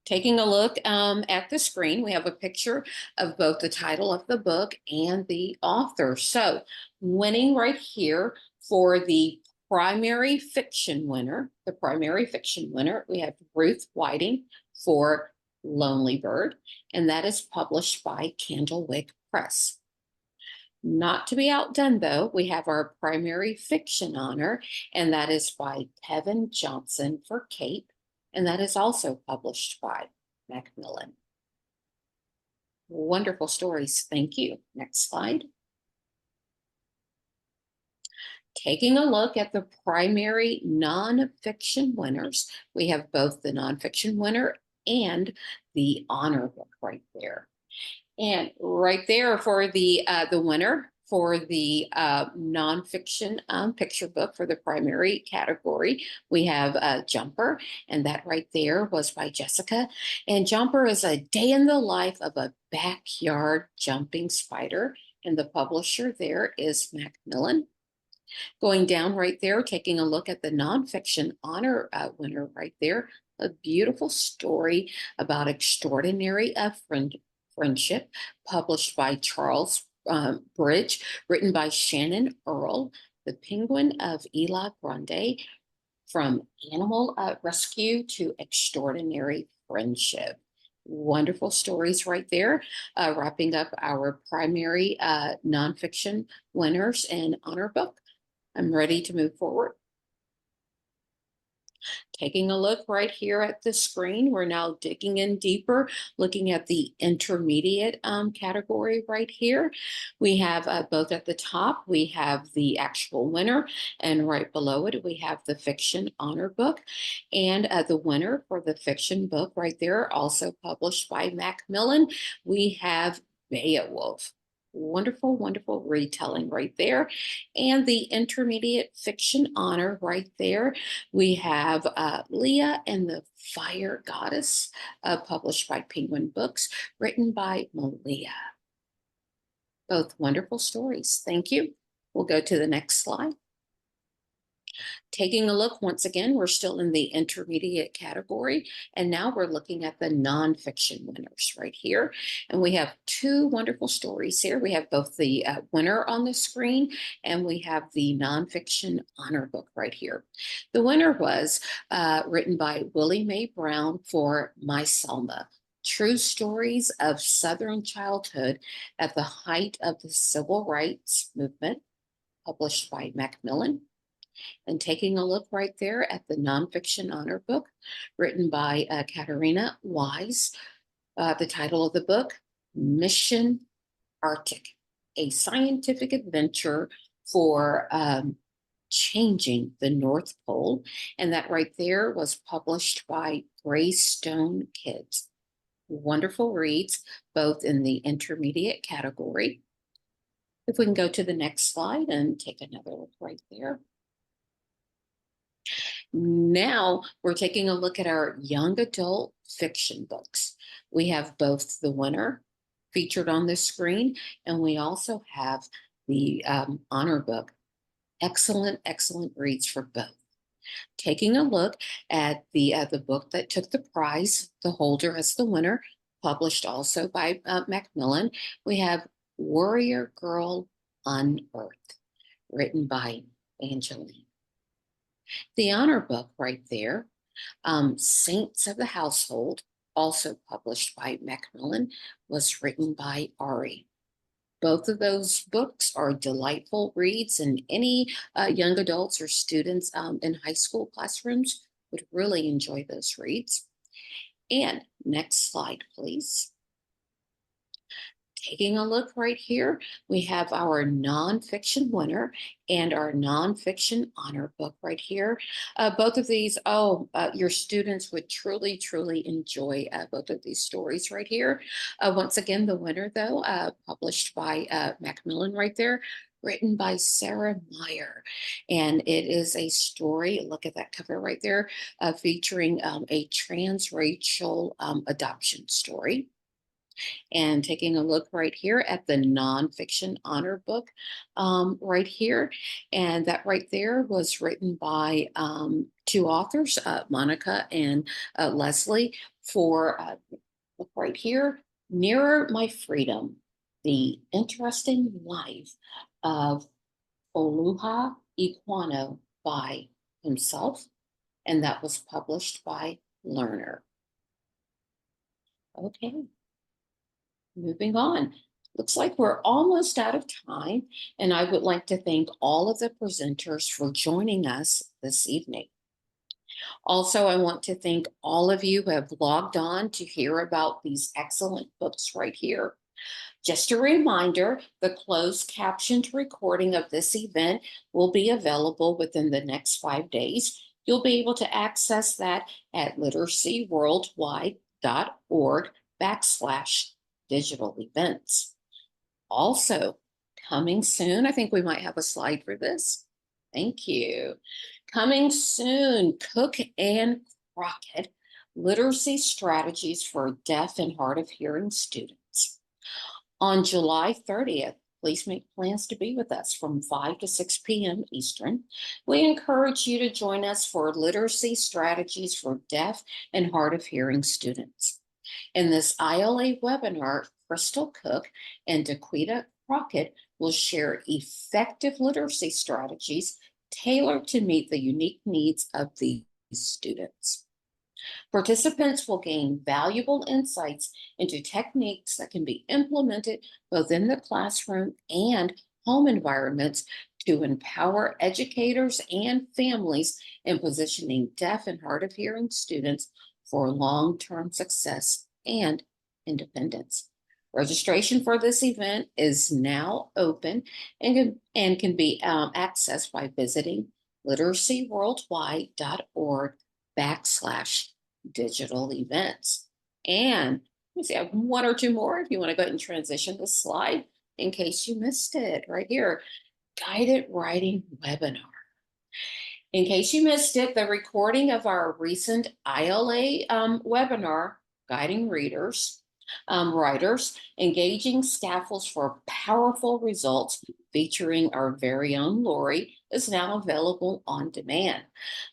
taking a look at the screen, we have a picture of both the title of the book and the author. So winning right here for the primary fiction winner, we have Ruth Whiting for Lonely Bird, and that is published by Candlewick Press. Not to be outdone, though, we have our primary fiction honor, and that is by Tevin Johnson for Cape, and that is also published by Macmillan. Wonderful stories. Thank you. Next slide. Taking a look at the primary nonfiction winners, we have both the nonfiction winner and the honor book right there. And right there for the winner for the nonfiction picture book for the primary category, we have Jumper, and that right there was by Jessica. And Jumper is a day in the life of a backyard jumping spider, and the publisher there is Macmillan. Going down right there, taking a look at the nonfiction honor winner right there, a beautiful story about extraordinary friendship, published by Charles Bridge, written by Shannon Earl, The Penguin of Ela Grande, From Animal Rescue to Extraordinary Friendship. Wonderful stories right there, wrapping up our primary nonfiction winners and honor book. I'm ready to move forward. Taking a look right here at the screen, we're now digging in deeper, looking at the intermediate category right here. We have both at the top, we have the actual winner, and right below it, we have the fiction honor book. And the winner for the fiction book right there, also published by Macmillan, we have Beowulf. Wonderful, wonderful retelling right there. And the intermediate fiction honor right there, we have Leah and the Fire Goddess, published by Penguin Books, written by Malia. Both wonderful stories. Thank you. We'll go to the next slide. Taking a look, once again, we're still in the intermediate category, and now we're looking at the nonfiction winners right here. And we have two wonderful stories here. We have both the winner on the screen, and we have the nonfiction honor book right here. The winner was written by Willie Mae Brown for My Selma, True Stories of Southern Childhood at the Height of the Civil Rights Movement, published by Macmillan. And taking a look right there at the nonfiction honor book written by Katerina Wise. The title of the book, Mission Arctic, a scientific adventure for changing the North Pole. And that right there was published by Greystone Kids. Wonderful reads, both in the intermediate category. If we can go to the next slide and take another look right there. Now we're taking a look at our young adult fiction books. We have both the winner featured on the screen, and we also have the honor book. Excellent, excellent reads for both. Taking a look at the book that took the prize, the holder as the winner, published also by Macmillan, we have Warrior Girl Unearthed, written by Angeline. The honor book right there, Saints of the Household, also published by Macmillan, was written by Ari. Both of those books are delightful reads, and any young adults or students in high school classrooms would really enjoy those reads. And next slide, please. Taking a look right here, we have our nonfiction winner and our nonfiction honor book right here. Both of these, your students would truly, truly enjoy both of these stories right here. Once again, the winner, though, published by Macmillan right there, written by Sarah Meyer. And it is a story, look at that cover right there, featuring a transracial adoption story. And taking a look right here at the nonfiction honor book right here. And that right there was written by two authors, Monica and Leslie, for, look right here, Nearer My Freedom, The Interesting Life of Oluha Iquano by himself. And that was published by Learner. Okay. Moving on. Looks like we're almost out of time, and I would like to thank all of the presenters for joining us this evening. Also, I want to thank all of you who have logged on to hear about these excellent books right here. Just a reminder, the closed captioned recording of this event will be available within the next 5 days. You'll be able to access that at literacyworldwide.org/digital events. Also, coming soon, I think we might have a slide for this. Thank you. Coming soon, Cook and Crockett, Literacy Strategies for Deaf and Hard of Hearing Students. On July 30th, please make plans to be with us from 5 to 6 p.m. Eastern. We encourage you to join us for Literacy Strategies for Deaf and Hard of Hearing Students. In this ILA webinar, Crystal Cook and Daquita Crockett will share effective literacy strategies tailored to meet the unique needs of these students. Participants will gain valuable insights into techniques that can be implemented both in the classroom and home environments to empower educators and families in positioning deaf and hard of hearing students for long-term success and independence. Registration for this event is now open and can be accessed by visiting literacyworldwide.org/digital events. And let me see, I have one or two more if you want to go ahead and transition this slide in case you missed it right here. Guided writing webinar. In case you missed it, the recording of our recent ILA webinar, Guiding Readers, writers, engaging scaffolds for powerful results featuring our very own Lori is now available on demand.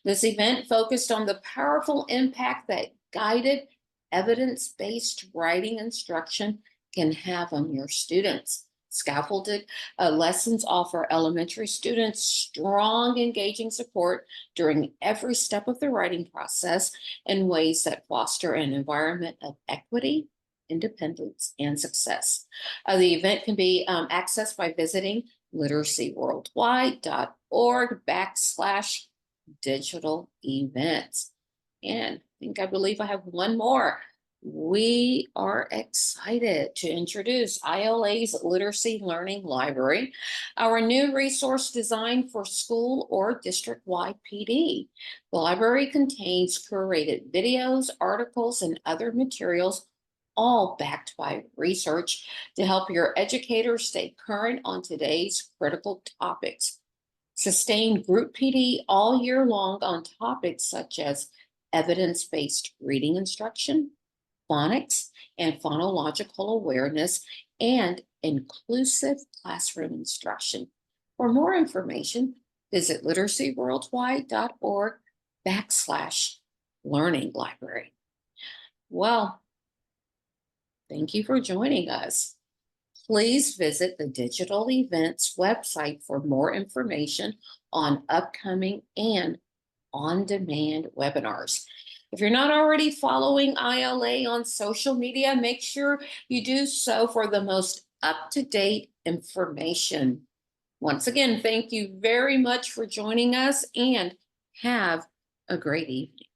This event focused on the powerful impact that guided, evidence-based writing instruction can have on your students. Scaffolded lessons offer elementary students strong, engaging support during every step of the writing process in ways that foster an environment of equity, independence, and success. The event can be accessed by visiting literacyworldwide.org/digital events. And I believe I have one more. We are excited to introduce ILA's Literacy Learning Library, our new resource designed for school or district-wide PD. The library contains curated videos, articles, and other materials, all backed by research to help your educators stay current on today's critical topics. Sustain group PD all year long on topics such as evidence-based reading instruction, phonics and phonological awareness, and inclusive classroom instruction. For more information, visit literacyworldwide.org/learning library. Well, thank you for joining us. Please visit the digital events website for more information on upcoming and on-demand webinars. If you're not already following ILA on social media, make sure you do so for the most up-to-date information. Once again, thank you very much for joining us and have a great evening.